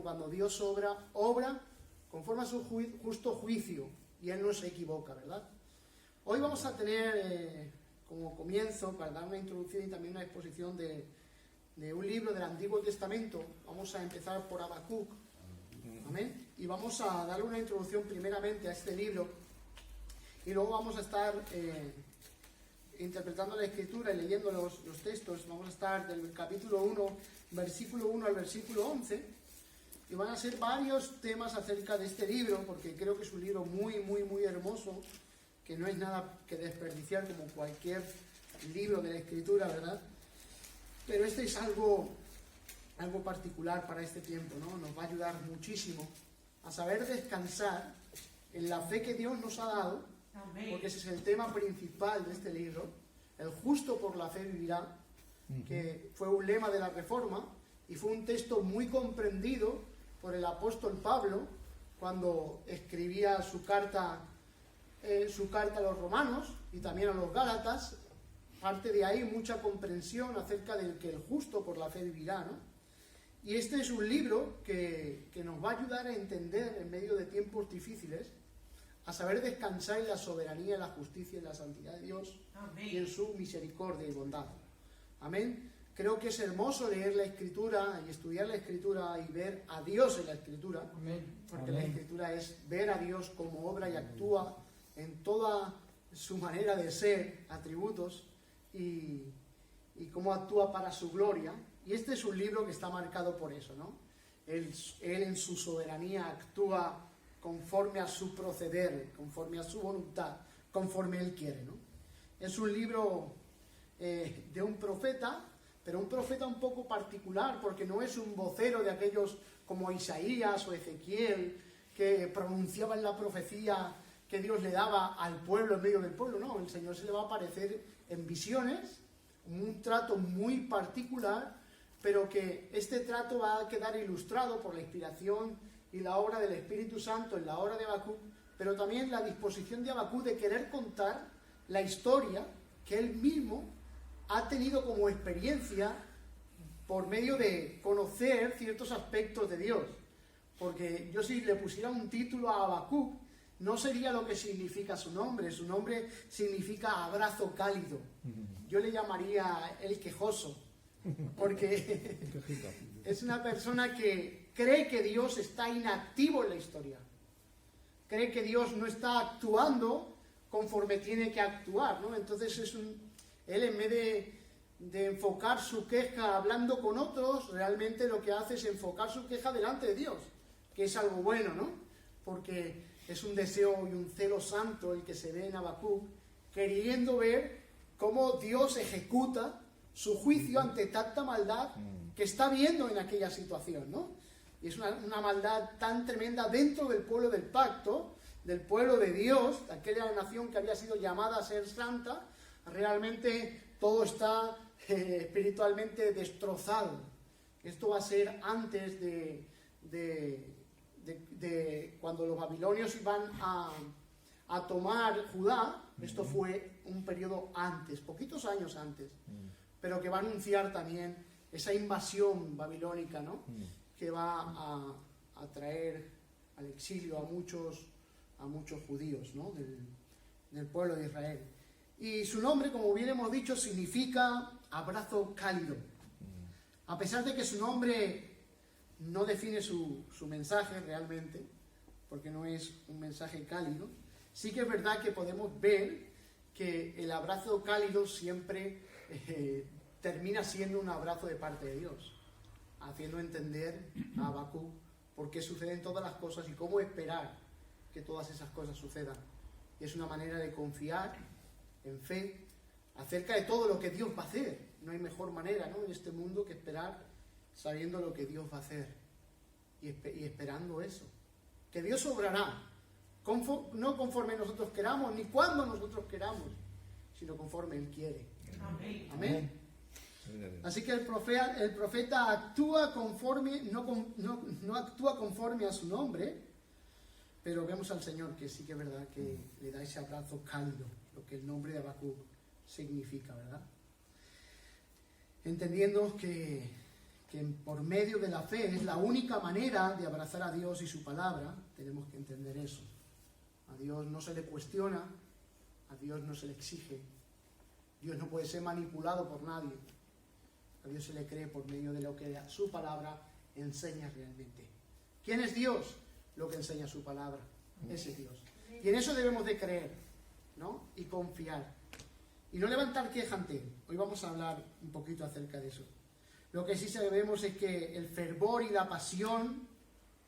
cuando Dios obra conforme a su justo juicio, y Él no se equivoca, ¿verdad? Hoy vamos a tener como comienzo, para dar una introducción y también una exposición de un libro del Antiguo Testamento. Vamos a empezar por Habacuc, amén, y vamos a darle una introducción primeramente a este libro, y luego vamos a estar interpretando la Escritura y leyendo los textos. Vamos a estar del capítulo 1, versículo 1 al versículo 11, y van a ser varios temas acerca de este libro, porque creo que es un libro muy, muy, muy hermoso, que no es nada que desperdiciar como cualquier libro de la Escritura, ¿verdad? Pero este es algo particular para este tiempo, ¿no? Nos va a ayudar muchísimo a saber descansar en la fe que Dios nos ha dado, porque ese es el tema principal de este libro. El justo por la fe vivirá, que fue un lema de la Reforma y fue un texto muy comprendido por el apóstol Pablo cuando escribía su carta a los romanos y también a los gálatas. Parte de ahí mucha comprensión acerca del que el justo por la fe vivirá, ¿no? Y este es un libro que nos va a ayudar a entender en medio de tiempos difíciles, a saber descansar en la soberanía, en la justicia y en la santidad de Dios. Amén. Y en su misericordia y bondad. Amén. Creo que es hermoso leer la Escritura y estudiar la Escritura y ver a Dios en la Escritura. Amén. Porque Amén. La Escritura es ver a Dios como obra y actúa en toda su manera de ser, atributos, y cómo actúa para su gloria. Y este es un libro que está marcado por eso, ¿no? Él en su soberanía actúa conforme a su proceder, conforme a su voluntad, conforme Él quiere, ¿no? Es un libro de un profeta, pero un profeta un poco particular, porque no es un vocero de aquellos como Isaías o Ezequiel, que pronunciaban la profecía que Dios le daba al pueblo en medio del pueblo. No, el Señor se le va a aparecer en visiones, un trato muy particular, pero que este trato va a quedar ilustrado por la inspiración y la obra del Espíritu Santo en la obra de Habacuc, pero también la disposición de Habacuc de querer contar la historia que él mismo ha tenido como experiencia por medio de conocer ciertos aspectos de Dios. Porque yo, si le pusiera un título a Habacuc, no sería lo que significa su nombre. Su nombre significa abrazo cálido. Yo le llamaría el quejoso, porque es una persona que cree que Dios está inactivo en la historia. Cree que Dios no está actuando conforme tiene que actuar, ¿no? Entonces él, en vez de enfocar su queja hablando con otros, realmente lo que hace es enfocar su queja delante de Dios, que es algo bueno, ¿no? Porque es un deseo y un celo santo el que se ve en Habacuc, queriendo ver cómo Dios ejecuta su juicio ante tanta maldad que está viendo en aquella situación, ¿no? Y es una maldad tan tremenda dentro del pueblo del pacto, del pueblo de Dios, de aquella nación que había sido llamada a ser santa. Realmente todo está espiritualmente destrozado. Esto va a ser antes de cuando los babilonios iban a tomar Judá. Esto fue un periodo antes, poquitos años antes, pero que va a anunciar también esa invasión babilónica, ¿no? Que va a traer al exilio a muchos judíos, ¿no? del pueblo de Israel. Y su nombre, como bien hemos dicho, significa abrazo cálido. A pesar de que su nombre no define su mensaje realmente, porque no es un mensaje cálido, sí que es verdad que podemos ver que el abrazo cálido siempre termina siendo un abrazo de parte de Dios, haciendo entender a Habacuc por qué suceden todas las cosas y cómo esperar que todas esas cosas sucedan. Y es una manera de confiar en fe acerca de todo lo que Dios va a hacer. No hay mejor manera, ¿no?, en este mundo que esperar sabiendo lo que Dios va a hacer y esperando eso. Que Dios obrará, no conforme nosotros queramos, ni cuando nosotros queramos, sino conforme Él quiere. Amén. Amén. Así que el profeta actúa conforme, no actúa conforme a su nombre, pero vemos al Señor que sí que es verdad que le da ese abrazo cálido, lo que el nombre de Habacuc significa, ¿verdad? Entendiendo que que por medio de la fe es la única manera de abrazar a Dios y su palabra. Tenemos que entender eso. A Dios no se le cuestiona, a Dios no se le exige, Dios no puede ser manipulado por nadie. A Dios se le cree por medio de lo que su palabra enseña realmente. ¿Quién es Dios? Lo que enseña su palabra. Ese es Dios. Y en eso debemos de creer, ¿no? Y confiar. Y no levantar queja ante Él. Hoy vamos a hablar un poquito acerca de eso. Lo que sí sabemos es que el fervor y la pasión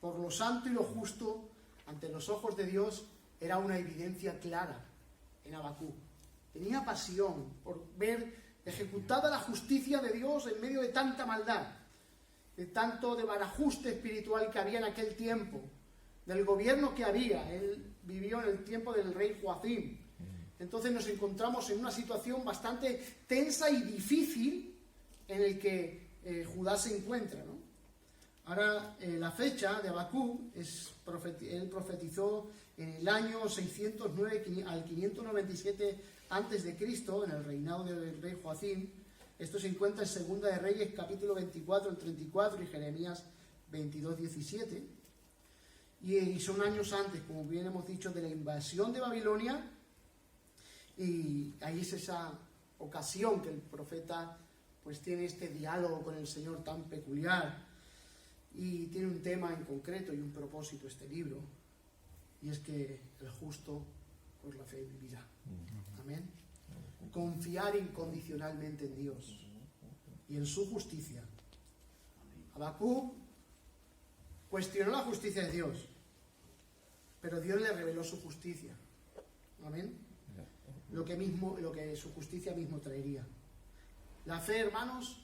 por lo santo y lo justo ante los ojos de Dios era una evidencia clara en Habacuc. Tenía pasión por ver ejecutada la justicia de Dios en medio de tanta maldad, de tanto desbarajuste espiritual que había en aquel tiempo, del gobierno que había. Él vivió en el tiempo del rey Joacim. Entonces nos encontramos en una situación bastante tensa y difícil en el que Judá se encuentra, ¿no? Ahora, la fecha de Habacuc, él profetizó en el año 609 al 597 a.C., en el reinado del rey Joacim. Esto se encuentra en Segunda de Reyes, capítulo 24, el 34, y Jeremías 22, 17. Y son años antes, como bien hemos dicho, de la invasión de Babilonia. Y ahí es esa ocasión que el profeta pues tiene este diálogo con el Señor tan peculiar, y tiene un tema en concreto y un propósito este libro, y es que el justo por la fe vivirá. Amén. Confiar incondicionalmente en Dios y en su justicia. Habacuc cuestionó la justicia de Dios, pero Dios le reveló su justicia. Amén. Lo que su justicia mismo traería. La fe, hermanos,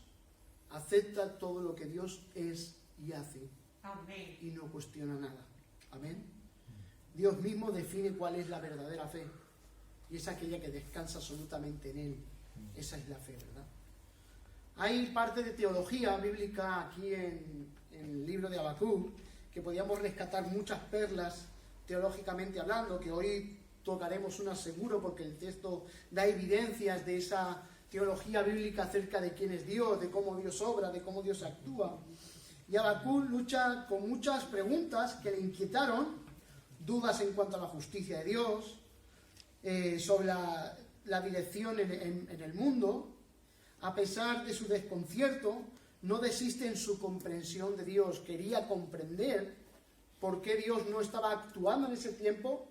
acepta todo lo que Dios es y hace. Amén. Y no cuestiona nada. Amén. Dios mismo define cuál es la verdadera fe, y es aquella que descansa absolutamente en Él. Esa es la fe, ¿verdad? Hay parte de teología bíblica aquí en el libro de Habacuc, que podíamos rescatar muchas perlas teológicamente hablando, que hoy tocaremos una seguro, porque el texto da evidencias de esa teología bíblica acerca de quién es Dios, de cómo Dios obra, de cómo Dios actúa. Y Habacuc lucha con muchas preguntas que le inquietaron, dudas en cuanto a la justicia de Dios, sobre la dirección en el mundo. A pesar de su desconcierto, no desiste en su comprensión de Dios. Quería comprender por qué Dios no estaba actuando en ese tiempo,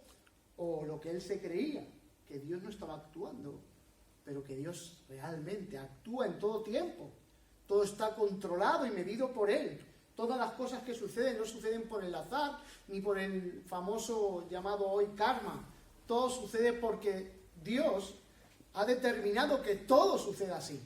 o lo que él se creía, que Dios no estaba actuando, pero que Dios realmente actúa en todo tiempo. Todo está controlado y medido por Él. Todas las cosas que suceden no suceden por el azar, ni por el famoso llamado hoy karma. Todo sucede porque Dios ha determinado que todo suceda así.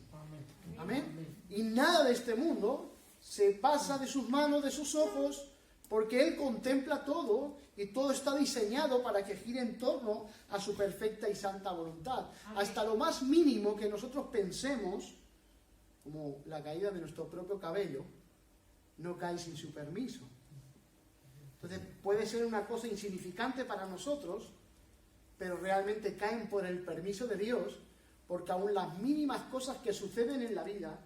Amén. Y nada de este mundo se pasa de sus manos, de sus ojos, porque Él contempla todo, y todo está diseñado para que gire en torno a su perfecta y santa voluntad. Amén. Hasta lo más mínimo que nosotros pensemos, como la caída de nuestro propio cabello, no cae sin su permiso. Entonces puede ser una cosa insignificante para nosotros, pero realmente caen por el permiso de Dios, porque aún las mínimas cosas que suceden en la vida,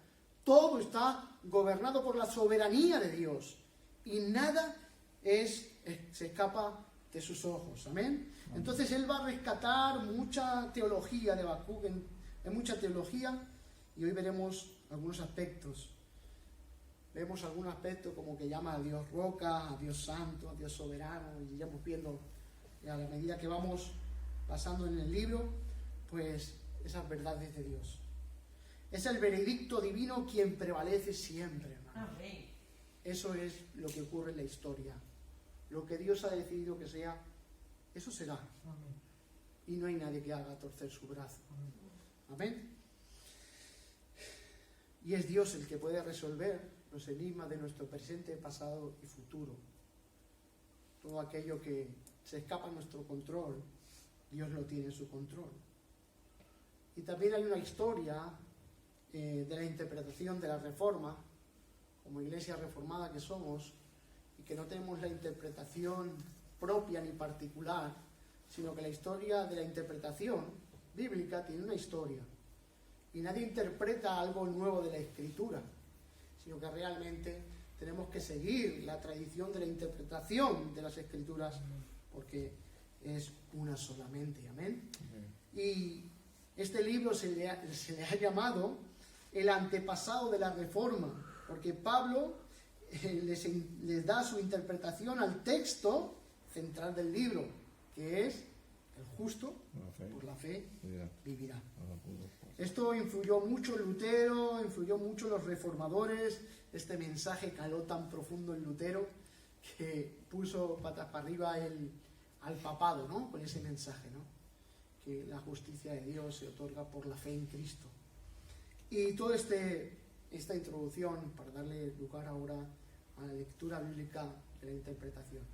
todo está gobernado por la soberanía de Dios, y nada se escapa de sus ojos. Amén. Entonces él va a rescatar mucha teología de Habacuc, en mucha teología, y hoy veremos algunos aspectos. Vemos algún aspecto como que llama a Dios roca, a Dios santo, a Dios soberano, y iremos viendo a la medida que vamos pasando en el libro, pues esas verdades de Dios. Es el veredicto divino quien prevalece siempre, hermano. Amén. Eso es lo que ocurre en la historia. Lo que Dios ha decidido que sea, eso será. Amén. Y no hay nadie que haga torcer su brazo. Amén. Y es Dios el que puede resolver los enigmas de nuestro presente, pasado y futuro. Todo aquello que se escapa a nuestro control, Dios lo tiene en su control. Y también hay una historia de la interpretación de la Reforma, como iglesia reformada que somos, y que no tenemos la interpretación propia ni particular, sino que la historia de la interpretación bíblica tiene una historia. Y nadie interpreta algo nuevo de la Escritura, sino que realmente tenemos que seguir la tradición de la interpretación de las Escrituras, porque es una solamente. Amén. Y este libro se le ha llamado el antepasado de la Reforma, porque Pablo les da su interpretación al texto central del libro, que es: el justo por la fe vivirá. Esto influyó mucho en Lutero, influyó mucho en los reformadores. Este mensaje caló tan profundo en Lutero que puso patas para arriba al papado, ¿no? Con ese mensaje, ¿no? Que la justicia de Dios se otorga por la fe en Cristo. Y toda esta introducción para darle lugar ahora a la lectura bíblica de la interpretación.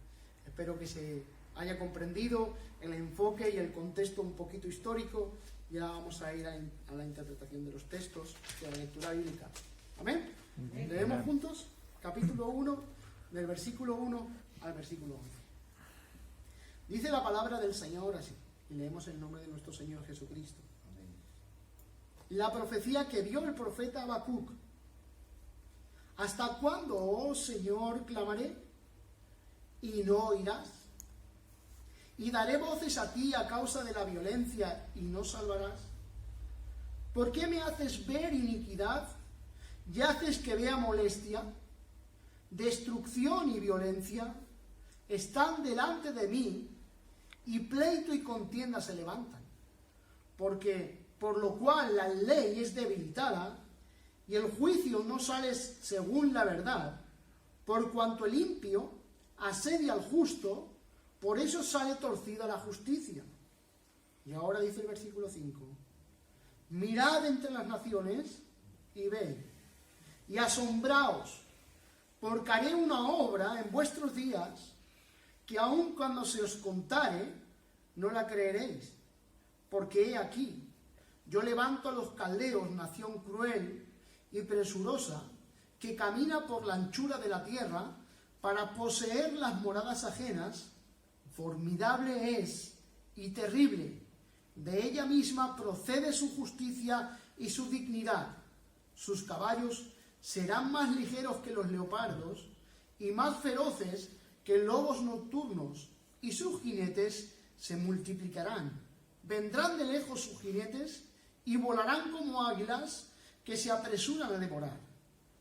Espero que se haya comprendido el enfoque y el contexto un poquito histórico. Ya vamos a ir a la interpretación de los textos de la lectura bíblica. ¿Amén? Leemos juntos capítulo 1, del versículo 1 al versículo 11. Dice la palabra del Señor así, y leemos en nombre de nuestro Señor Jesucristo. Amén. La profecía que vio el profeta Habacuc. ¿Hasta cuándo, oh Señor, clamaré y no oirás? Y daré voces a ti a causa de la violencia y no salvarás. ¿Por qué me haces ver iniquidad y haces que vea molestia? Destrucción y violencia están delante de mí, y pleito y contienda se levantan. Porque por lo cual la ley es debilitada y el juicio no sale según la verdad, por cuanto el impío asedia al justo, por eso sale torcida la justicia. Y ahora dice el versículo 5: mirad entre las naciones y ved, y asombraos, porque haré una obra en vuestros días, que aun cuando se os contare, no la creeréis. Porque he aquí, yo levanto a los caldeos, nación cruel y presurosa, que camina por la anchura de la tierra, para poseer las moradas ajenas. Formidable es y terrible. De ella misma procede su justicia y su dignidad. Sus caballos serán más ligeros que los leopardos y más feroces que lobos nocturnos, y sus jinetes se multiplicarán. Vendrán de lejos sus jinetes y volarán como águilas que se apresuran a devorar.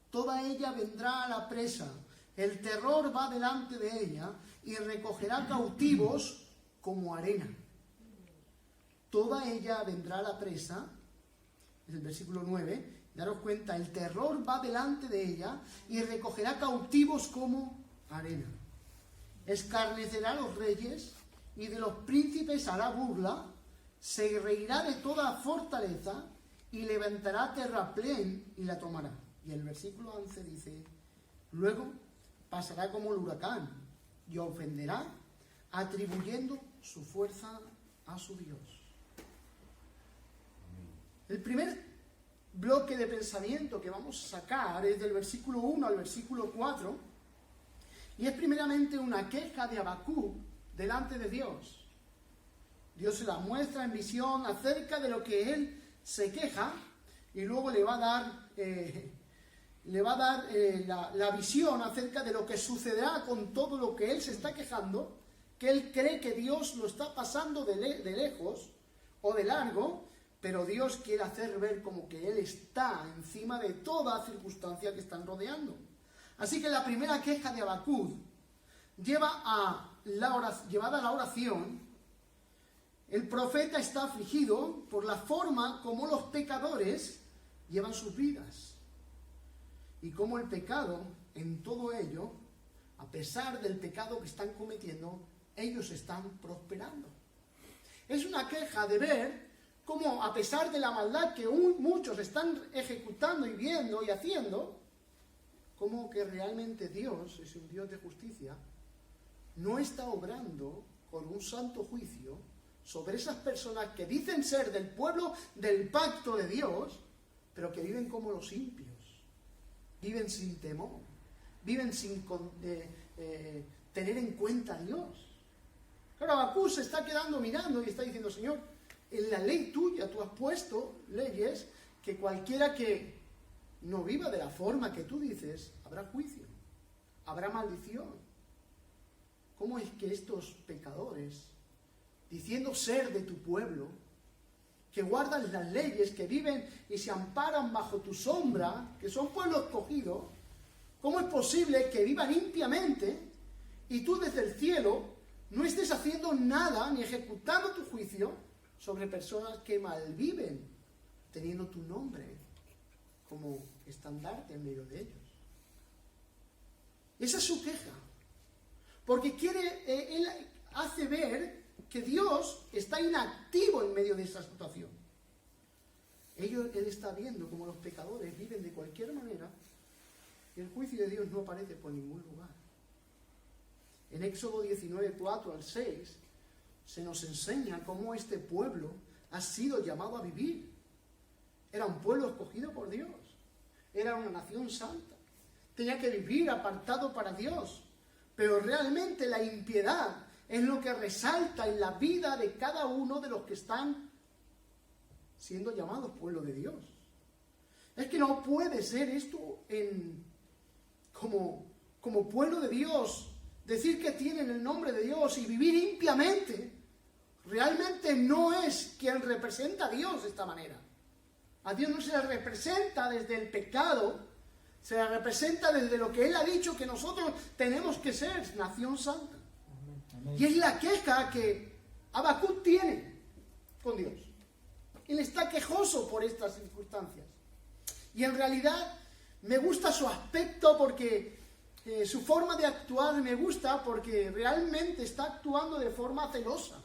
Toda ella vendrá a la presa, el terror va delante de ella y recogerá cautivos como arena. Toda ella vendrá a la presa, es el versículo 9, daros cuenta, el terror va delante de ella y recogerá cautivos como arena. Escarnecerá a los reyes y de los príncipes hará burla, se reirá de toda fortaleza y levantará terraplén y la tomará. Y el versículo 11 dice: luego pasará como el huracán y ofenderá, atribuyendo su fuerza a su Dios. El primer bloque de pensamiento que vamos a sacar es del versículo 1 al versículo 4, y es primeramente una queja de Habacuc delante de Dios. Dios se la muestra en visión acerca de lo que él se queja, y luego le va a dar la visión acerca de lo que sucederá con todo lo que él se está quejando, que él cree que Dios lo está pasando de lejos o de largo, pero Dios quiere hacer ver como que él está encima de toda circunstancia que están rodeando. Así que la primera queja de Habacuc llevada a la oración. El profeta está afligido por la forma como los pecadores llevan sus vidas, y cómo el pecado, en todo ello, a pesar del pecado que están cometiendo, ellos están prosperando. Es una queja de ver cómo, a pesar de la maldad que muchos están ejecutando y viendo y haciendo, cómo que realmente Dios es un Dios de justicia, no está obrando con un santo juicio sobre esas personas que dicen ser del pueblo del pacto de Dios, pero que viven como los impios, viven sin temor, viven sin tener en cuenta a Dios. Claro, Habacuc se está quedando mirando y está diciendo: Señor, en la ley tuya tú has puesto leyes que cualquiera que no viva de la forma que tú dices, habrá juicio, habrá maldición. ¿Cómo es que estos pecadores, diciendo ser de tu pueblo, que guardan las leyes, que viven y se amparan bajo tu sombra, que son pueblo escogido, cómo es posible que vivan limpiamente y tú desde el cielo no estés haciendo nada ni ejecutando tu juicio sobre personas que malviven, teniendo tu nombre como estandarte en medio de ellos? Esa es su queja, porque él hace ver que Dios está inactivo en medio de esa situación. Él está viendo cómo los pecadores viven de cualquier manera y el juicio de Dios no aparece por ningún lugar. En Éxodo 19, 4 al 6, se nos enseña cómo este pueblo ha sido llamado a vivir. Era un pueblo escogido por Dios. Era una nación santa. Tenía que vivir apartado para Dios. Pero realmente la impiedad es lo que resalta en la vida de cada uno de los que están siendo llamados pueblo de Dios. Es que no puede ser esto como pueblo de Dios, decir que tienen el nombre de Dios y vivir impiamente, realmente no es quien representa a Dios de esta manera. A Dios no se le representa desde el pecado, se le representa desde lo que Él ha dicho que nosotros tenemos que ser, nación santa. Amén. Y es la queja que Habacuc tiene con Dios. Él está quejoso por estas circunstancias. Y en realidad me gusta su aspecto porque su forma de actuar me gusta porque realmente está actuando de forma celosa.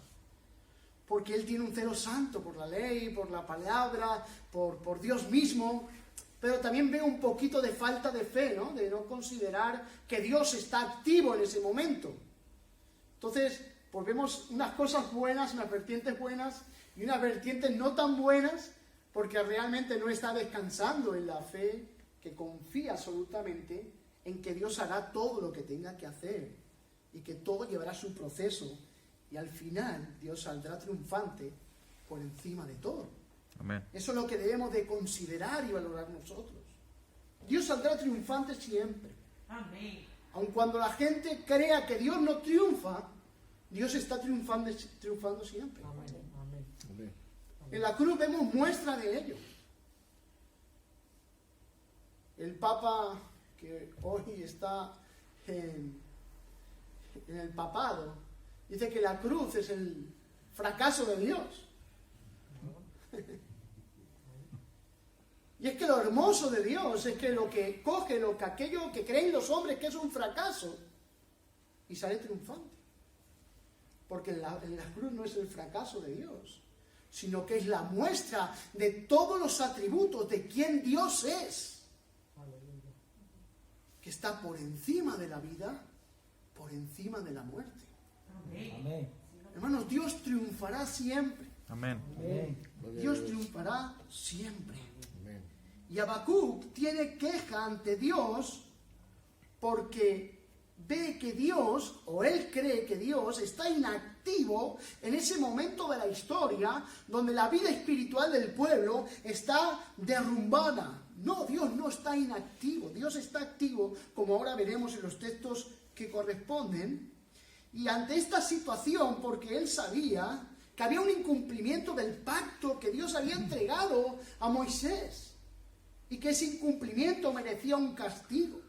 Porque él tiene un celo santo por la ley, por la palabra, por Dios mismo. Pero también veo un poquito de falta de fe, ¿no? De no considerar que Dios está activo en ese momento. Entonces, pues vemos unas cosas buenas, unas vertientes buenas y unas vertientes no tan buenas, porque realmente no está descansando en la fe que confía absolutamente en que Dios hará todo lo que tenga que hacer y que todo llevará su proceso y al final Dios saldrá triunfante por encima de todo. Amén. Eso es lo que debemos de considerar y valorar nosotros. Dios saldrá triunfante siempre. Amén. Aun cuando la gente crea que Dios no triunfa, Dios está triunfando siempre. Amén. Amén. En la cruz vemos muestra de ello. El Papa que hoy está en el papado dice que la cruz es el fracaso de Dios. Y es que lo hermoso de Dios es que lo que coge, aquello que creen los hombres que es un fracaso, y sale triunfante. Porque en la cruz no es el fracaso de Dios, sino que es la muestra de todos los atributos de quién Dios es. Que está por encima de la vida, por encima de la muerte. Amén. Hermanos, Dios triunfará siempre. Amén. Dios triunfará siempre. Amén. Y Habacuc tiene queja ante Dios porque ve que Dios, o él cree que Dios, está inactivo en ese momento de la historia donde la vida espiritual del pueblo está derrumbada. No, Dios no está inactivo, Dios está activo, como ahora veremos en los textos que corresponden. Y ante esta situación, porque él sabía que había un incumplimiento del pacto que Dios había entregado a Moisés, y que ese incumplimiento merecía un castigo.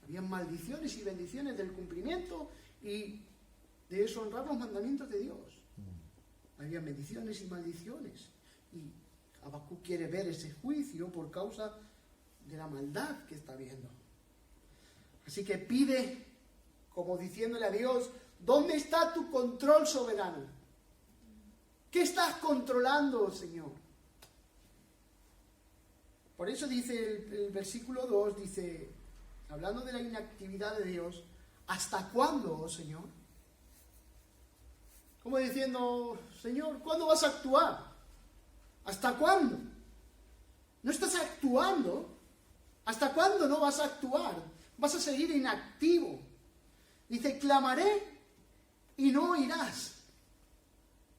Habían maldiciones y bendiciones del cumplimiento y de deshonrar los mandamientos de Dios. Había bendiciones y maldiciones. Y Habacuc quiere ver ese juicio por causa de la maldad que está viendo. Así que pide, como diciéndole a Dios, ¿dónde está tu control soberano? ¿Qué estás controlando, Señor? Por eso dice el versículo 2, dice, hablando de la inactividad de Dios, ¿hasta cuándo, oh Señor? Como diciendo, Señor, ¿cuándo vas a actuar? ¿Hasta cuándo? No estás actuando. ¿Hasta cuándo no vas a actuar? Vas a seguir inactivo. Dice, clamaré y no oirás.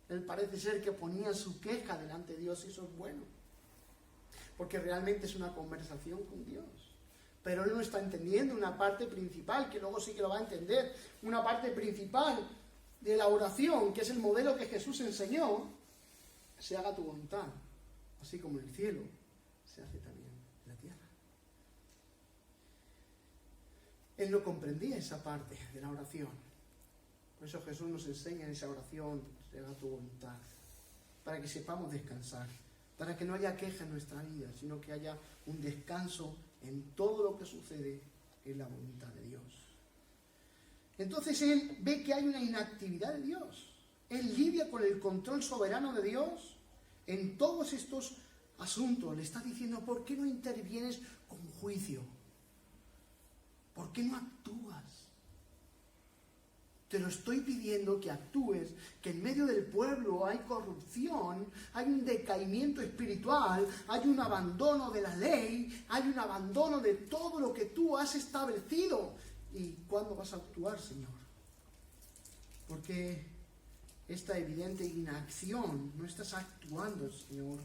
Él parece ser que ponía su queja delante de Dios y eso es bueno. porque realmente es una conversación con Dios. Pero él no está entendiendo una parte principal, que luego sí que lo va a entender, una parte principal de la oración, que es el modelo que Jesús enseñó: se haga tu voluntad, así como en el cielo, se hace también en la tierra. Él no comprendía esa parte de la oración. Por eso Jesús nos enseña en esa oración: se haga tu voluntad, para que sepamos descansar, para que no haya queja en nuestra vida, sino que haya un descanso en todo lo que sucede en la voluntad de Dios. Entonces él ve que hay una inactividad de Dios. Él lidia con el control soberano de Dios en todos estos asuntos. Le está diciendo: ¿por qué no intervienes con juicio? ¿Por qué no actúas? Te lo estoy pidiendo que actúes, que en medio del pueblo hay corrupción, hay un decaimiento espiritual, hay un abandono de la ley, hay un abandono de todo lo que tú has establecido. ¿Y cuándo vas a actuar, Señor? Porque esta evidente inacción, no estás actuando, Señor.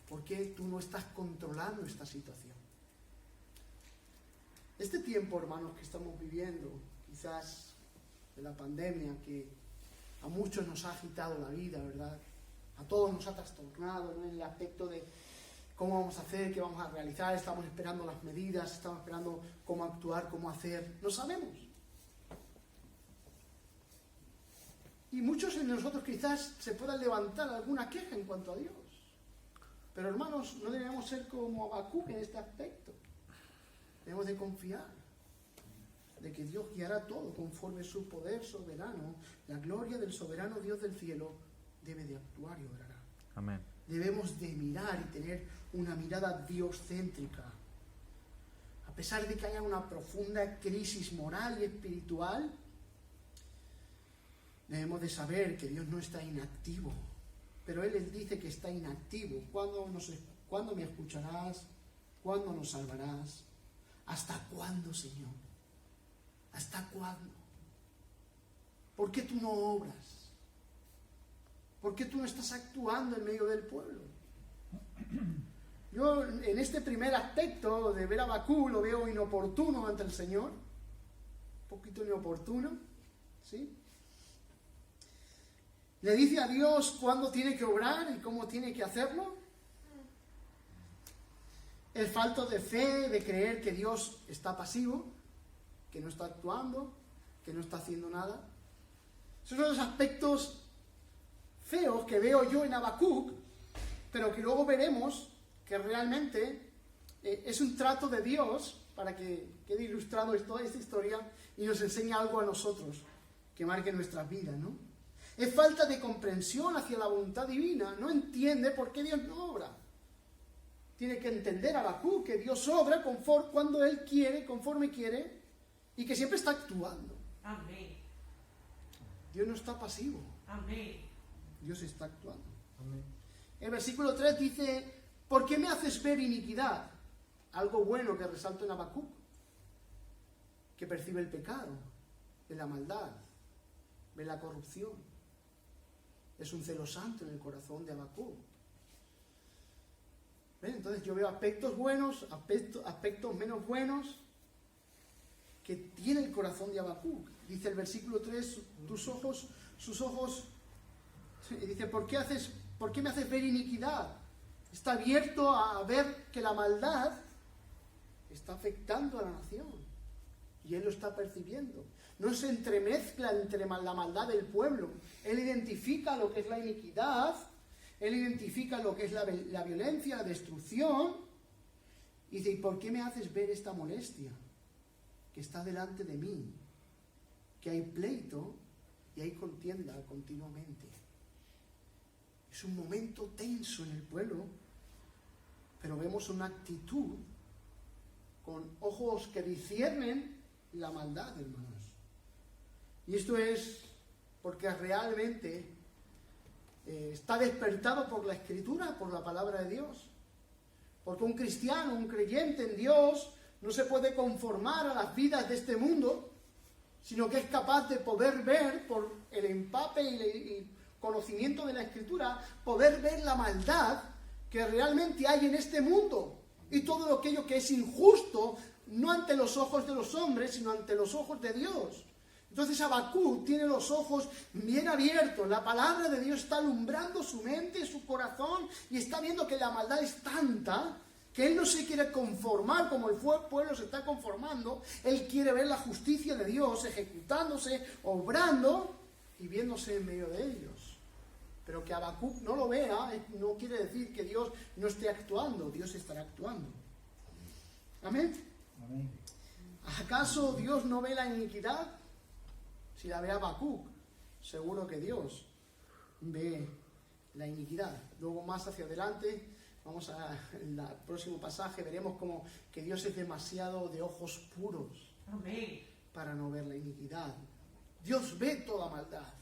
¿Por qué tú no estás controlando esta situación? Este tiempo, hermanos, que estamos viviendo, quizás de la pandemia, que a muchos nos ha agitado la vida, ¿verdad? A todos nos ha trastornado, ¿no? En el aspecto de cómo vamos a hacer, qué vamos a realizar, estamos esperando las medidas, estamos esperando cómo actuar, cómo hacer, no sabemos. Y muchos de nosotros quizás se puedan levantar alguna queja en cuanto a Dios. Pero hermanos, no debemos ser como Habacuc en este aspecto. Debemos de confiar de que Dios guiará todo conforme su poder soberano. La gloria del soberano Dios del cielo debe de actuar y obrará. Amén. Debemos de mirar y tener una mirada dioscéntrica. A pesar de que haya una profunda crisis moral y espiritual, debemos de saber que Dios no está inactivo. Pero Él les dice que está inactivo. ¿Cuándo me escucharás? ¿Cuándo nos salvarás? ¿Hasta cuándo, Señor? ¿Hasta cuándo? ¿Por qué tú no obras? ¿Por qué tú no estás actuando en medio del pueblo? Yo en este primer aspecto de ver a Habacuc lo veo inoportuno ante el Señor. Un poquito inoportuno, ¿sí? Le dice a Dios cuándo tiene que obrar y cómo tiene que hacerlo. Es falto de fe, de creer que Dios está pasivo, que no está actuando, que no está haciendo nada. Esos son los aspectos feos que veo yo en Habacuc, pero que luego veremos que realmente es un trato de Dios para que quede ilustrado toda esta historia y nos enseñe algo a nosotros que marque nuestras vidas, ¿no? Es falta de comprensión hacia la voluntad divina. No entiende por qué Dios no obra. Tiene que entender Habacuc que Dios obra cuando Él quiere, conforme quiere, y que siempre está actuando. Amén. Dios no está pasivo. Amén. Dios está actuando. Amén. El versículo 3 dice: ¿por qué me haces ver iniquidad? Algo bueno que resalto en Habacuc, que percibe el pecado, ve la maldad, ve la corrupción. Es un celo santo en el corazón de Habacuc. ¿Ven? Entonces yo veo aspectos buenos, aspectos menos buenos que tiene el corazón de Habacuc. Dice el versículo 3, sus ojos, dice: ¿por qué me haces ver iniquidad? Está abierto a ver que la maldad está afectando a la nación. Y él lo está percibiendo. No se entremezcla entre la maldad del pueblo. Él identifica lo que es la iniquidad, él identifica lo que es la violencia, la destrucción. Y dice: ¿y por qué me haces ver esta molestia que está delante de mí? Que hay pleito y hay contienda continuamente. Es un momento tenso en el pueblo, pero vemos una actitud con ojos que disciernen la maldad, hermanos. Y esto es porque realmente está despertado por la Escritura, por la palabra de Dios. Porque un cristiano, un creyente en Dios, no se puede conformar a las vidas de este mundo, sino que es capaz de poder ver, por el empape y el conocimiento de la Escritura, poder ver la maldad que realmente hay en este mundo y todo aquello que es injusto, no ante los ojos de los hombres, sino ante los ojos de Dios. Entonces Habacuc tiene los ojos bien abiertos, la palabra de Dios está alumbrando su mente, su corazón, y está viendo que la maldad es tanta que él no se quiere conformar como el pueblo se está conformando. Él quiere ver la justicia de Dios ejecutándose, obrando y viéndose en medio de ellos. Pero que Habacuc no lo vea no quiere decir que Dios no esté actuando, Dios estará actuando. Amén. Amén. ¿Acaso Dios no ve la iniquidad? Si la ve Habacuc, seguro que Dios ve la iniquidad. Luego más hacia adelante, vamos al próximo pasaje, veremos como que Dios es demasiado de ojos puros para no ver la iniquidad. Dios ve toda maldad,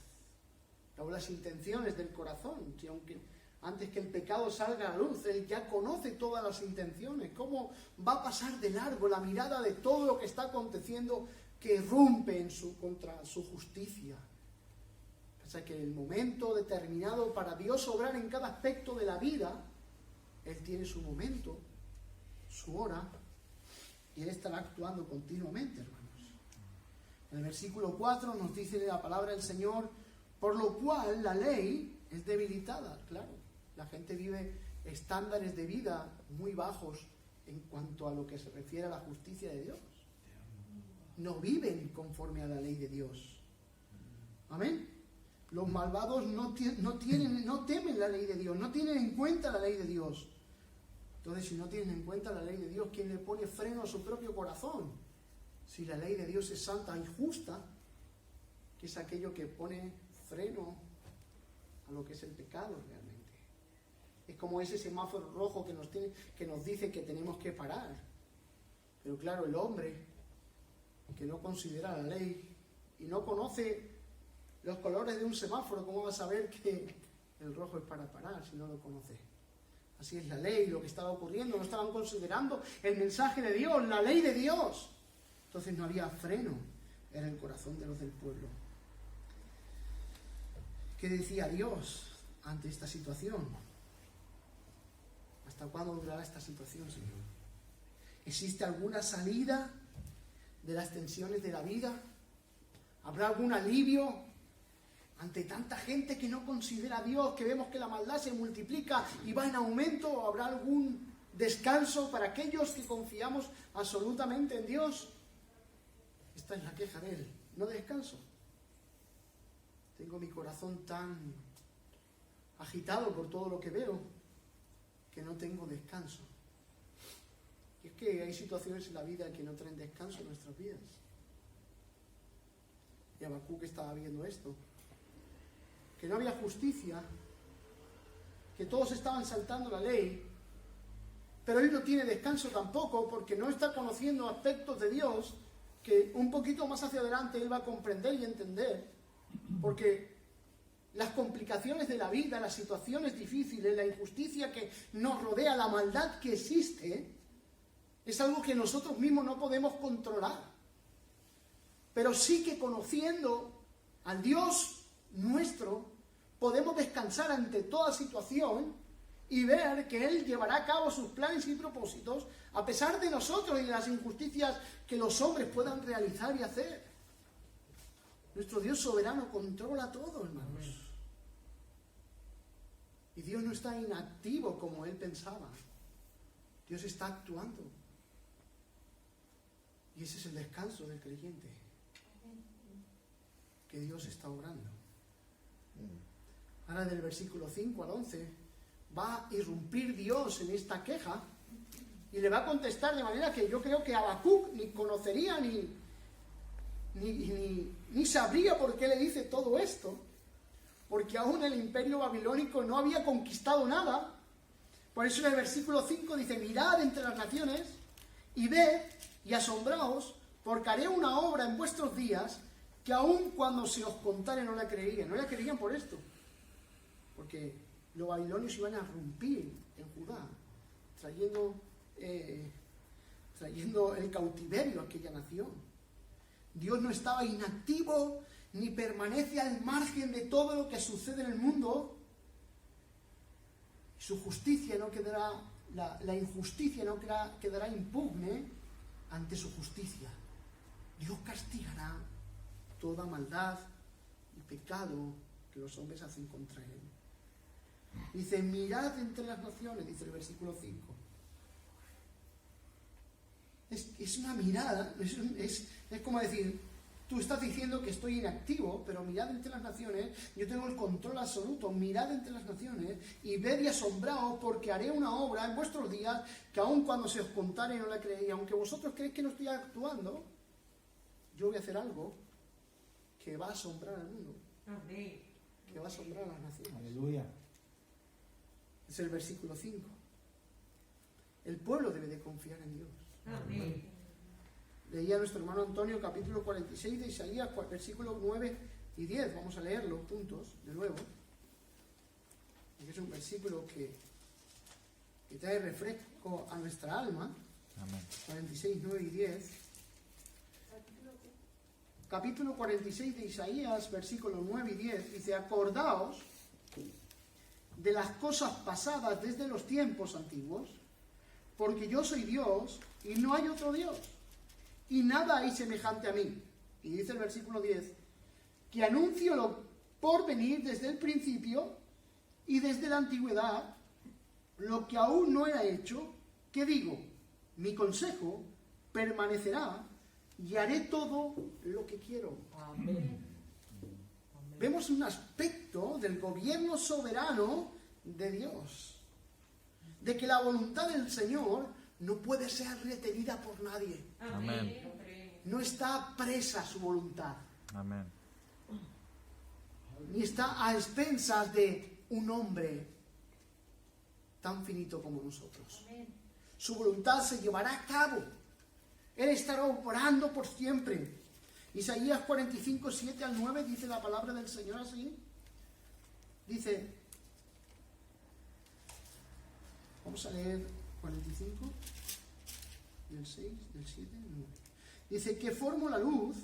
las intenciones del corazón. Si aunque antes que el pecado salga a la luz, Él ya conoce todas las intenciones. ¿Cómo va a pasar de largo la mirada de todo lo que está aconteciendo que irrumpe contra su justicia? O sea que el momento determinado para Dios obrar en cada aspecto de la vida, Él tiene su momento, su hora, y Él estará actuando continuamente, hermanos. En el versículo 4 nos dice la palabra del Señor, por lo cual la ley es debilitada. Claro, la gente vive estándares de vida muy bajos en cuanto a lo que se refiere a la justicia de Dios. No viven conforme a la ley de Dios. Amén. Los malvados no temen la ley de Dios, no tienen en cuenta la ley de Dios. Entonces, si no tienen en cuenta la ley de Dios, ¿quién le pone freno a su propio corazón? Si la ley de Dios es santa y justa, que es aquello que pone freno a lo que es el pecado realmente. Es como ese semáforo rojo que nos dice que tenemos que parar. Pero claro, el hombre que no considera la ley y no conoce los colores de un semáforo, ¿cómo va a saber que el rojo es para parar si no lo conoce? Así es la ley, lo que estaba ocurriendo, no estaban considerando el mensaje de Dios, la ley de Dios. Entonces no había freno en el corazón de los del pueblo. ¿Qué decía Dios ante esta situación? ¿Hasta cuándo durará esta situación, Señor? ¿Existe alguna salida de las tensiones de la vida? ¿Habrá algún alivio ante tanta gente que no considera a Dios, que vemos que la maldad se multiplica y va en aumento? ¿O habrá algún descanso para aquellos que confiamos absolutamente en Dios? Esta es la queja de él. No descanso. Tengo mi corazón tan agitado por todo lo que veo que no tengo descanso. Y es que hay situaciones en la vida que no traen descanso en nuestras vidas. Y Habacuc estaba viendo esto. Que no había justicia, que todos estaban saltando la ley, pero él no tiene descanso tampoco porque no está conociendo aspectos de Dios que un poquito más hacia adelante él va a comprender y entender, porque las complicaciones de la vida, las situaciones difíciles, la injusticia que nos rodea, la maldad que existe, es algo que nosotros mismos no podemos controlar. Pero sí que conociendo al Dios nuestro, podemos descansar ante toda situación y ver que Él llevará a cabo sus planes y propósitos a pesar de nosotros y de las injusticias que los hombres puedan realizar y hacer. Nuestro Dios soberano controla todo, hermanos. Y Dios no está inactivo como Él pensaba. Dios está actuando. Y ese es el descanso del creyente. Que Dios está obrando. Ahora del versículo 5 al 11 va a irrumpir Dios en esta queja y le va a contestar de manera que yo creo que Habacuc ni conocería ni sabría por qué le dice todo esto, porque aún el imperio babilónico no había conquistado nada. Por eso en el versículo 5 dice: mirad entre las naciones y ved y asombraos, porque haré una obra en vuestros días que aun cuando se os contare no la creerían. No la creerían por esto, porque los babilonios iban a irrumpir en Judá, trayendo el cautiverio a aquella nación. Dios no estaba inactivo ni permanece al margen de todo lo que sucede en el mundo. Su justicia no quedará, la injusticia no quedará impugne ante su justicia. Dios castigará toda maldad y pecado que los hombres hacen contra él. Dice, mirad entre las naciones, dice el versículo 5. Es una mirada, es como decir, tú estás diciendo que estoy inactivo, pero mirad entre las naciones, yo tengo el control absoluto, mirad entre las naciones y ved y asombraos porque haré una obra en vuestros días que aun cuando se os contare no la creéis, aunque vosotros creéis que no estoy actuando, yo voy a hacer algo que va a asombrar al mundo, que va a asombrar a las naciones. Aleluya. Es el versículo 5. El pueblo debe de confiar en Dios. Amén. Leía nuestro hermano Antonio capítulo 46 de Isaías, versículos 9 y 10. Vamos a leerlo juntos de nuevo. Porque es un versículo que trae refresco a nuestra alma. Amén. 46, 9 y 10. Capítulo 46 de Isaías, versículos 9 y 10. Dice, acordaos de las cosas pasadas desde los tiempos antiguos, porque yo soy Dios y no hay otro Dios, y nada hay semejante a mí. Y dice el versículo 10, que anuncio lo por venir desde el principio y desde la antigüedad, lo que aún no era hecho, que digo, mi consejo permanecerá y haré todo lo que quiero. Amén. Vemos un aspecto del gobierno soberano de Dios, de que la voluntad del Señor no puede ser retenida por nadie. Amén. No está presa su voluntad, Amén. ni está a expensas de un hombre tan finito como nosotros. Su voluntad se llevará a cabo. Él estará obrando por siempre. Isaías 45, 7 al 9 dice la palabra del Señor así. Dice, vamos a leer 45, del 6, del 7, del 9. Dice que formo la luz,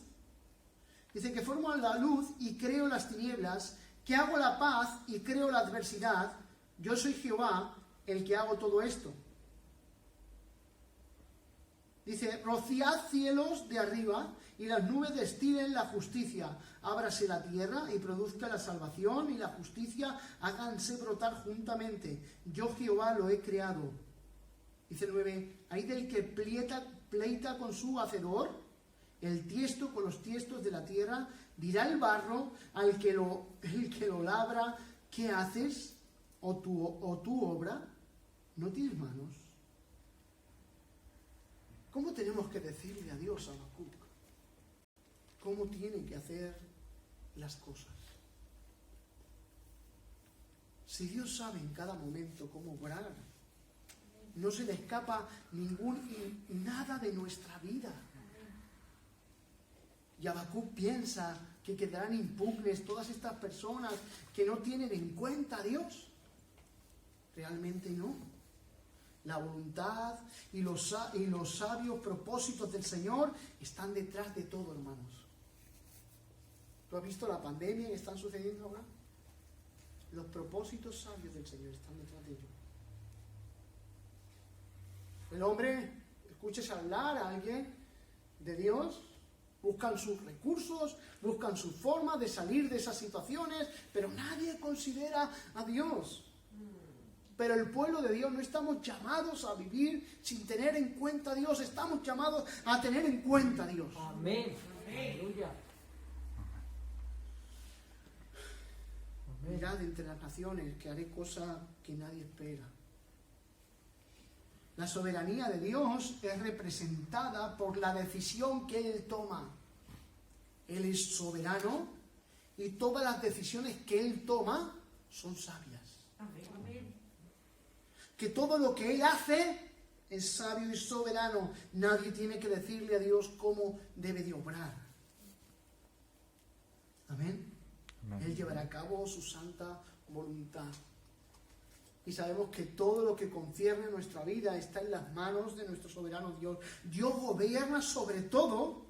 y creo las tinieblas, que hago la paz y creo la adversidad. Yo soy Jehová, el que hago todo esto. Dice, rociad cielos de arriba y las nubes destilen la justicia. Ábrase la tierra y produzca la salvación y la justicia háganse brotar juntamente. Yo Jehová lo he creado. Dice el 9, hay del que pleita con su hacedor, el tiesto con los tiestos de la tierra, dirá el barro al que lo labra, ¿qué haces? ¿O tu obra? ¿No tienes manos? ¿Cómo tenemos que decirle a Dios, a Habacuc, cómo tiene que hacer las cosas? Si Dios sabe en cada momento cómo obrar, no se le escapa nada de nuestra vida. Y Habacuc piensa que quedarán impugnes todas estas personas que no tienen en cuenta a Dios. Realmente no. La voluntad y los sabios propósitos del Señor están detrás de todo, hermanos. ¿Tú has visto la pandemia que están sucediendo ahora? Los propósitos sabios del Señor están detrás de ello. El hombre, escuches hablar a alguien de Dios, buscan sus recursos, buscan su forma de salir de esas situaciones, pero nadie considera a Dios. Pero el pueblo de Dios no estamos llamados a vivir sin tener en cuenta a Dios, estamos llamados a tener en cuenta a Dios. Amén. Aleluya. Mirad entre las naciones que haré cosa que nadie espera. La soberanía de Dios es representada por la decisión que Él toma. Él es soberano y todas las decisiones que Él toma son sabias. Amén. Que todo lo que Él hace es sabio y soberano. Nadie tiene que decirle a Dios cómo debe de obrar. Amén. Amén. Él llevará a cabo su santa voluntad. Y sabemos que todo lo que concierne nuestra vida está en las manos de nuestro soberano Dios. Dios gobierna sobre todo,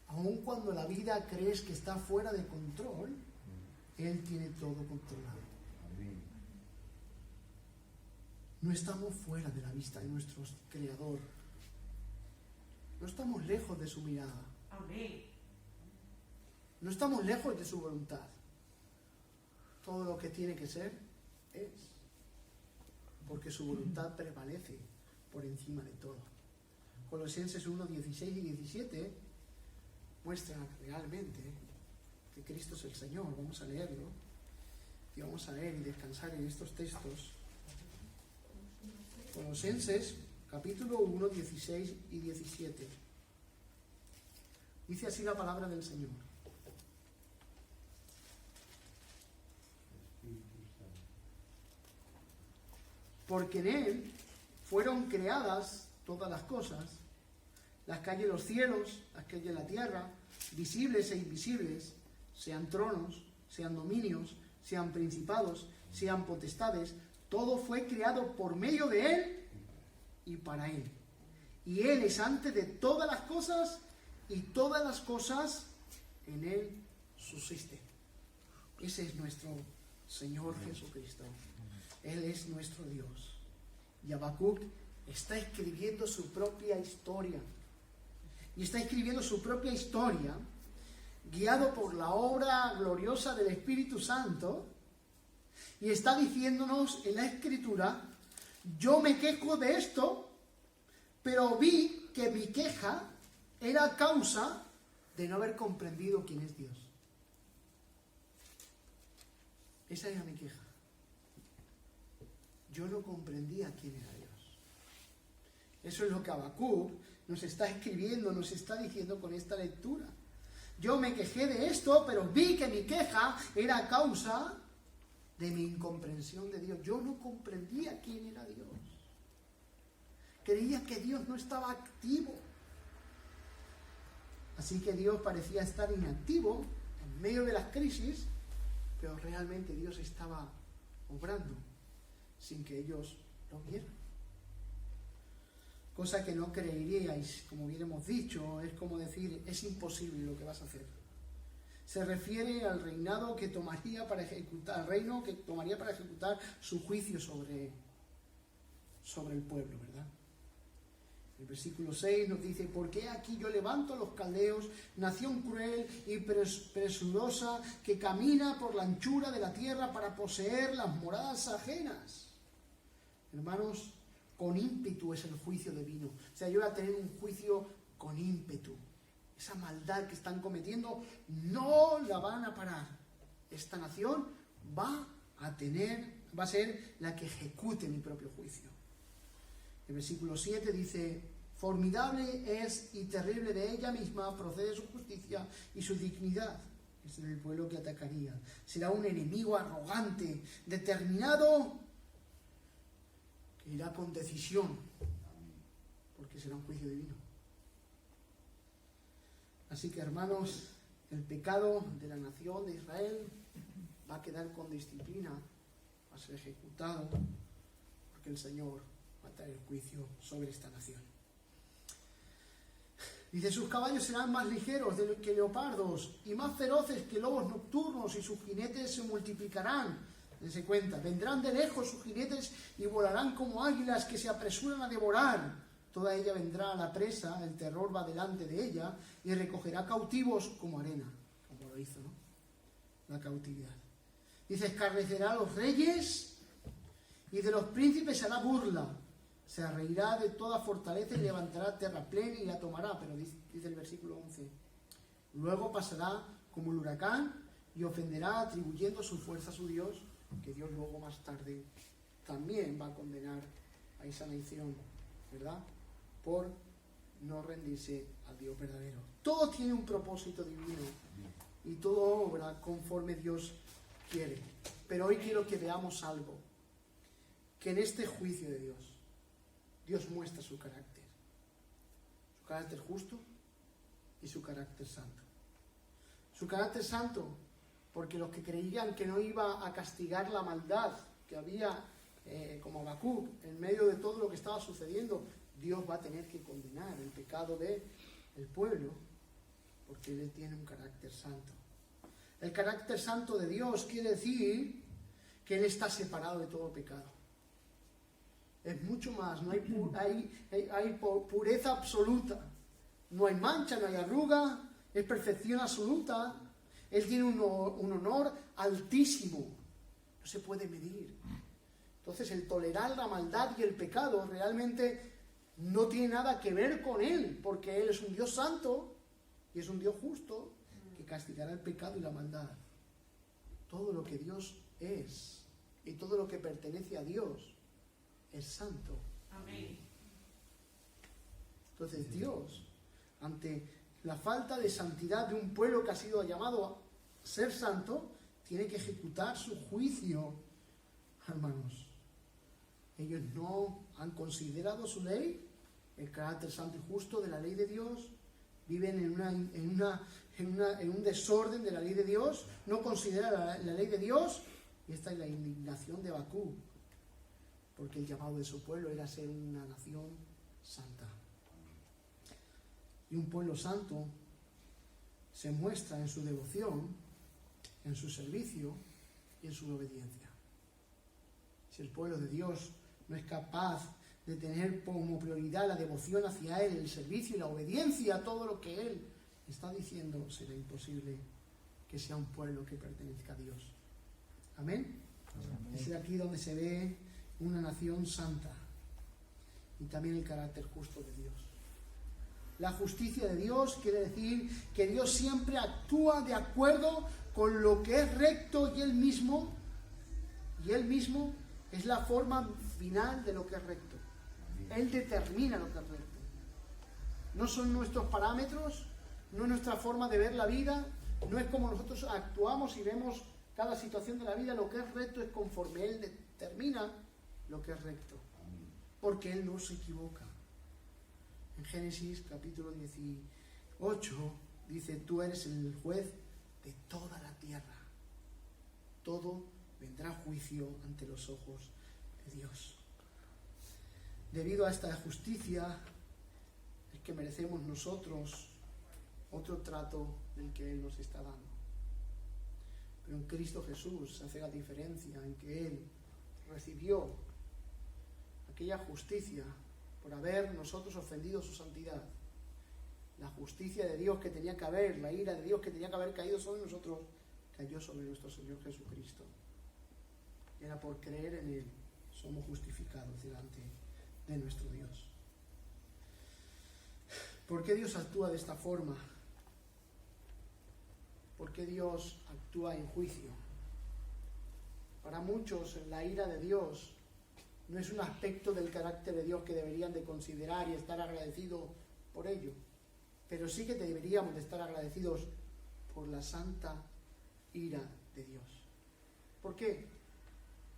aun cuando la vida crees que está fuera de control, Él tiene todo controlado. No estamos fuera de la vista de nuestro Creador. No estamos lejos de su mirada. Amén. No estamos lejos de su voluntad. Todo lo que tiene que ser es. Porque su voluntad prevalece por encima de todo. Colosenses 1, 16 y 17 muestran realmente que Cristo es el Señor. Vamos a leerlo. Y vamos a leer y descansar en estos textos. Colosenses, capítulo 1, 16 y 17. Dice así la palabra del Señor. Porque en Él fueron creadas todas las cosas, las que hay en los cielos, las que hay en la tierra, visibles e invisibles, sean tronos, sean dominios, sean principados, sean potestades, todo fue creado por medio de Él y para Él. Y Él es antes de todas las cosas y todas las cosas en Él subsisten. Ese es nuestro Señor Jesucristo. Él es nuestro Dios. Y Habacuc está escribiendo su propia historia. Y está escribiendo su propia historia, guiado por la obra gloriosa del Espíritu Santo. Y está diciéndonos en la Escritura: yo me quejo de esto, pero vi que mi queja era a causa de no haber comprendido quién es Dios. Esa era mi queja. Yo no comprendía quién era Dios. Eso es lo que Habacuc nos está escribiendo, nos está diciendo con esta lectura. Yo me quejé de esto, pero vi que mi queja era a causa de mi incomprensión de Dios. Yo no comprendía quién era Dios. Creía que Dios no estaba activo. Así que Dios parecía estar inactivo en medio de las crisis, pero realmente Dios estaba obrando sin que ellos lo vieran. Cosa que no creeríais, como bien hemos dicho, es como decir, es imposible lo que vas a hacer. Se refiere al reinado que tomaría para ejecutar, al reino que tomaría para ejecutar su juicio sobre el pueblo, ¿verdad? El versículo 6 nos dice: porque aquí yo levanto a los caldeos, nación cruel y presurosa, que camina por la anchura de la tierra para poseer las moradas ajenas. Hermanos, con ímpetu es el juicio divino. O sea, yo voy a tener un juicio con ímpetu. Esa maldad que están cometiendo no la van a parar. Esta nación va a ser la que ejecute mi propio juicio. El versículo 7 dice: formidable es y terrible de ella misma procede su justicia y su dignidad. Es el pueblo que atacaría. Será un enemigo arrogante, determinado, que irá con decisión, porque será un juicio divino. Así que, hermanos, el pecado de la nación de Israel va a quedar con disciplina, va a ser ejecutado, porque el Señor va a traer juicio sobre esta nación. Dice: sus caballos serán más ligeros que leopardos y más feroces que lobos nocturnos, y sus jinetes se multiplicarán. Dense cuenta: vendrán de lejos sus jinetes y volarán como águilas que se apresuran a devorar. Toda ella vendrá a la presa, el terror va delante de ella y recogerá cautivos como arena, como lo hizo, ¿no? La cautividad. Dice: escarnecerá a los reyes y de los príncipes hará burla. Se reirá de toda fortaleza y levantará terraplén y la tomará. Pero dice el versículo 11: luego pasará como el huracán y ofenderá atribuyendo su fuerza a su Dios, que Dios luego más tarde también va a condenar a esa nación, ¿verdad? Por no rendirse al Dios verdadero. Todo tiene un propósito divino y todo obra conforme Dios quiere. Pero hoy quiero que veamos algo, que en este juicio de Dios muestra su carácter justo y su carácter santo. Su carácter santo, porque los que creían que no iba a castigar la maldad que había, como Habacuc, en medio de todo lo que estaba sucediendo, Dios va a tener que condenar el pecado del pueblo, porque Él tiene un carácter santo. El carácter santo de Dios quiere decir que Él está separado de todo pecado. Es mucho más, no hay, hay pureza absoluta. No hay mancha, no hay arruga, es perfección absoluta. Él tiene un honor altísimo, no se puede medir. Entonces el tolerar la maldad y el pecado realmente no tiene nada que ver con Él, porque Él es un Dios santo y es un Dios justo que castigará el pecado y la maldad. Todo lo que Dios es y todo lo que pertenece a Dios es santo. Amén. Entonces Dios, ante la falta de santidad de un pueblo que ha sido llamado a ser santo, tiene que ejecutar su juicio, hermanos. Ellos no han considerado su ley, el carácter santo y justo de la ley de Dios, viven en un desorden de la ley de Dios, no consideran la ley de Dios, y esta es la indignación de Habacuc, porque el llamado de su pueblo era ser una nación santa. Y un pueblo santo se muestra en su devoción, en su servicio y en su obediencia. Si el pueblo de Dios no es capaz de tener como prioridad la devoción hacia Él, el servicio y la obediencia a todo lo que Él está diciendo, será imposible que sea un pueblo que pertenezca a Dios. Amén. Es aquí donde se ve una nación santa y también el carácter justo de Dios. La justicia de Dios quiere decir que Dios siempre actúa de acuerdo con lo que es recto y Él mismo es la forma final de lo que es recto. Él determina lo que es recto. No son nuestros parámetros, no es nuestra forma de ver la vida, no es como nosotros actuamos y vemos cada situación de la vida. Lo que es recto es conforme Él determina lo que es recto, porque Él no se equivoca. En Génesis capítulo 18 dice: tú eres el juez de toda la tierra. Todo vendrá a juicio ante los ojos de Dios. Debido a esta justicia es que merecemos nosotros otro trato del que Él nos está dando. Pero en Cristo Jesús se hace la diferencia en que Él recibió aquella justicia por haber nosotros ofendido su santidad. La justicia de Dios que tenía que haber, la ira de Dios que tenía que haber caído sobre nosotros, cayó sobre nuestro Señor Jesucristo. Era por creer en Él, somos justificados delante de nuestro Dios. ¿Por qué Dios actúa de esta forma? ¿Por qué Dios actúa en juicio? Para muchos, la ira de Dios no es un aspecto del carácter de Dios que deberían de considerar y estar agradecidos por ello. Pero sí que deberíamos de estar agradecidos por la santa ira de Dios. ¿Por qué?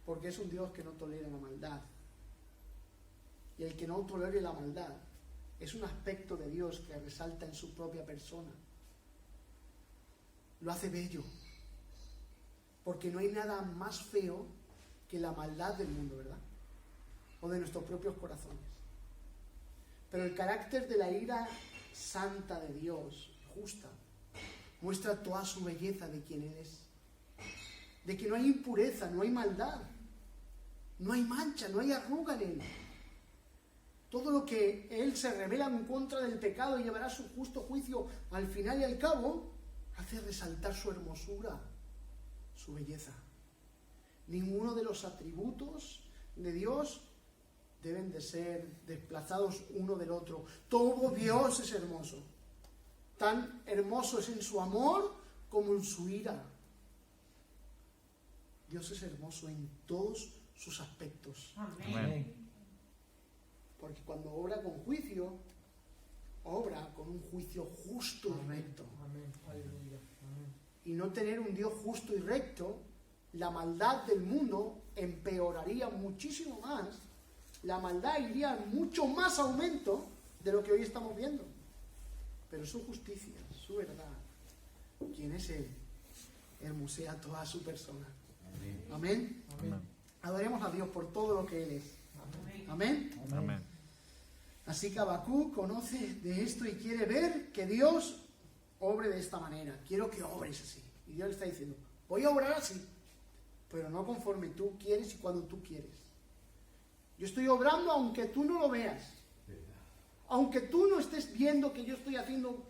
Porque es un Dios que no tolera la maldad. Y el que no tolere la maldad es un aspecto de Dios que resalta en su propia persona. Lo hace bello. Porque no hay nada más feo que la maldad del mundo, ¿verdad? O de nuestros propios corazones. Pero el carácter de la ira santa de Dios, justa, muestra toda su belleza de quién Él es. De que no hay impureza, no hay maldad, no hay mancha, no hay arruga en Él. Todo lo que Él se revela en contra del pecado y llevará su justo juicio al final y al cabo, hace resaltar su hermosura, su belleza. Ninguno de los atributos de Dios deben de ser desplazados uno del otro. Todo Dios es hermoso. Tan hermoso es en su amor como en su ira. Dios es hermoso en todos sus aspectos. Amén. Porque cuando obra con juicio, obra con un juicio justo y recto. Amén. Aleluya. Amén. Y no tener un Dios justo y recto, la maldad del mundo empeoraría muchísimo más. La maldad iría en mucho más aumento de lo que hoy estamos viendo. Pero su justicia, su verdad, quien es Él, hermosea toda su persona. Amén. Amén. Adoremos a Dios por todo lo que Él es. Amén. Amén. Así que Habacuc conoce de esto y quiere ver que Dios obre de esta manera. Quiero que obres así. Y Dios le está diciendo: voy a obrar así, pero no conforme tú quieres y cuando tú quieres. Yo estoy obrando aunque tú no lo veas. Aunque tú no estés viendo que yo estoy haciendo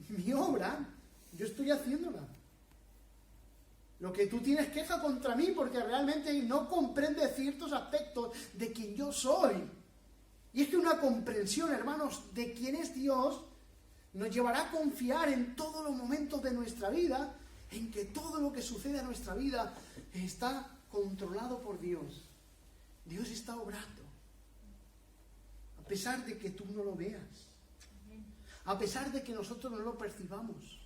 mi obra, yo estoy haciéndola. Lo que tú tienes queja contra mí porque realmente no comprendes ciertos aspectos de quien yo soy. Y es que una comprensión, hermanos, de quién es Dios nos llevará a confiar en todos los momentos de nuestra vida, en que todo lo que sucede en nuestra vida está controlado por Dios. Dios está obrando. A pesar de que tú no lo veas. A pesar de que nosotros no lo percibamos.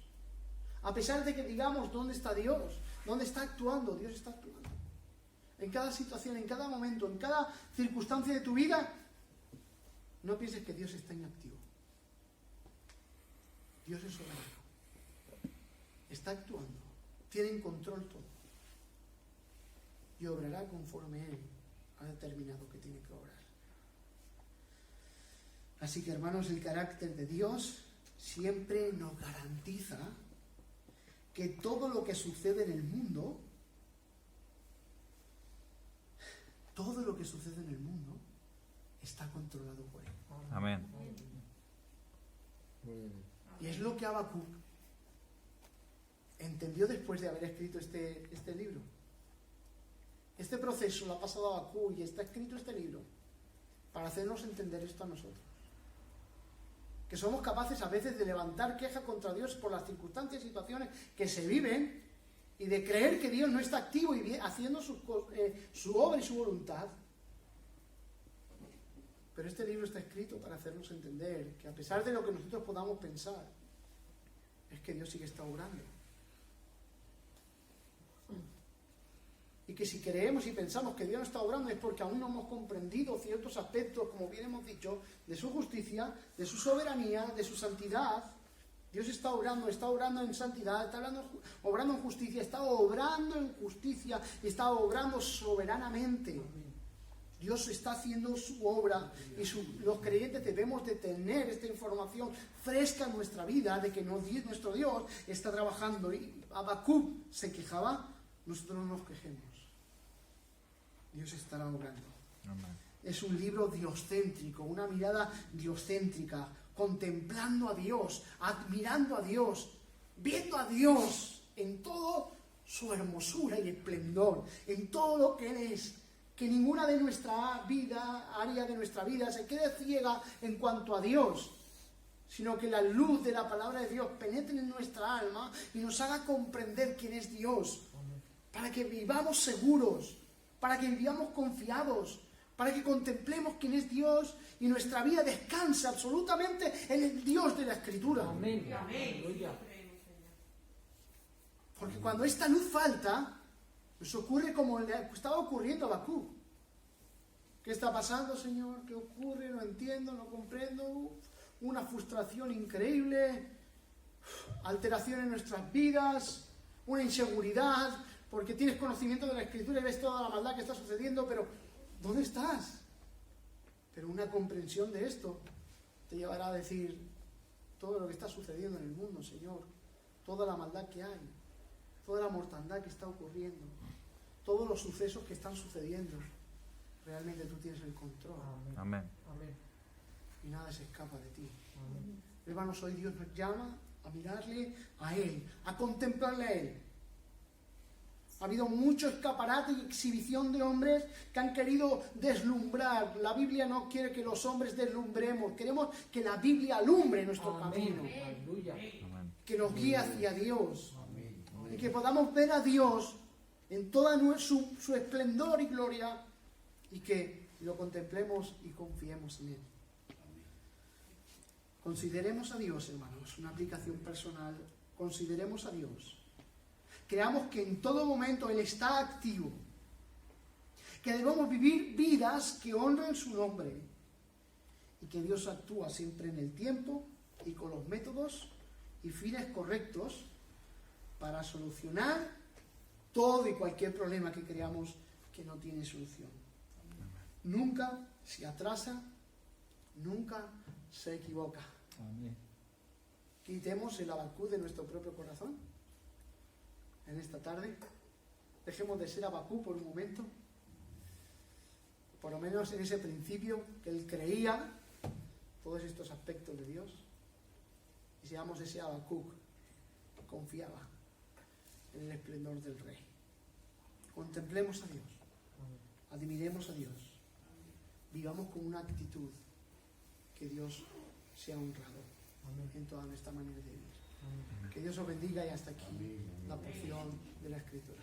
A pesar de que digamos, ¿dónde está Dios? ¿Dónde está actuando? Dios está actuando. En cada situación, en cada momento, en cada circunstancia de tu vida, no pienses que Dios está inactivo. Dios es soberano. Está actuando. Tiene en control todo. Y obrará conforme Él ha determinado que tiene que obrar. Así que, hermanos, el carácter de Dios siempre nos garantiza que todo lo que sucede en el mundo, está controlado por Él. Amén. Y es lo que Habacuc entendió después de haber escrito este libro. Este proceso lo ha pasado Habacuc y está escrito este libro para hacernos entender esto a nosotros. Que somos capaces a veces de levantar queja contra Dios por las circunstancias y situaciones que se viven y de creer que Dios no está activo y haciendo su obra y su voluntad. Pero este libro está escrito para hacernos entender que a pesar de lo que nosotros podamos pensar, es que Dios sí que está obrando. Y que si creemos y pensamos que Dios no está obrando es porque aún no hemos comprendido ciertos aspectos, como bien hemos dicho, de su justicia, de su soberanía, de su santidad. Dios está obrando en santidad, está obrando en justicia, está obrando en justicia y está obrando soberanamente. Dios está haciendo su obra y los creyentes debemos de tener esta información fresca en nuestra vida de que nuestro Dios está trabajando. Y Habacuc se quejaba, nosotros no nos quejemos. Dios estará obrando. Amén. Es un libro dioscéntrico, una mirada dioscéntrica, contemplando a Dios, admirando a Dios, viendo a Dios en toda su hermosura y esplendor, en todo lo que Él es. Que ninguna de nuestra vida, área de nuestra vida, se quede ciega en cuanto a Dios, sino que la luz de la palabra de Dios penetre en nuestra alma y nos haga comprender quién es Dios, para que vivamos seguros, para que vivamos confiados, para que contemplemos quién es Dios y nuestra vida descanse absolutamente en el Dios de la Escritura. Amén. Aleluya. Porque cuando esta luz falta, pues ocurre como le estaba ocurriendo a Habacuc. ¿Qué está pasando, Señor? ¿Qué ocurre? No entiendo, no comprendo. Una frustración increíble, alteración en nuestras vidas, una inseguridad, porque tienes conocimiento de la Escritura y ves toda la maldad que está sucediendo, pero ¿dónde estás? Pero una comprensión de esto te llevará a decir todo lo que está sucediendo en el mundo, Señor, toda la maldad que hay, toda la mortandad que está ocurriendo, todos los sucesos que están sucediendo, realmente tú tienes el control. Amén. Amén. Y nada se escapa de ti. Amén. Hermanos, hoy Dios nos llama a mirarle a Él, a contemplarle a Él. Ha habido mucho escaparate y exhibición de hombres que han querido deslumbrar. La Biblia no quiere que los hombres deslumbremos. Queremos que la Biblia alumbre nuestro camino. Aleluya. Amén. Que nos guíe hacia Dios. Amén. Y que podamos ver a Dios en toda su esplendor y gloria. Y que lo contemplemos y confiemos en Él. Consideremos a Dios, hermanos, una aplicación personal. Consideremos a Dios. Creamos que en todo momento Él está activo. Que debemos vivir vidas que honren su nombre. Y que Dios actúa siempre en el tiempo y con los métodos y fines correctos para solucionar todo y cualquier problema que creamos que no tiene solución. Nunca se atrasa, nunca se equivoca. Amén. Quitemos el Habacuc de nuestro propio corazón en esta tarde. Dejemos de ser Habacuc por un momento por lo menos en ese principio, que él creía todos estos aspectos de Dios. Y seamos ese Habacuc, que confiaba en el esplendor del Rey. Contemplemos a Dios, admiremos a Dios, vivamos con una actitud que Dios sea honrado en toda nuestra manera de vivir. Que Dios os bendiga y hasta aquí la porción de la Escritura.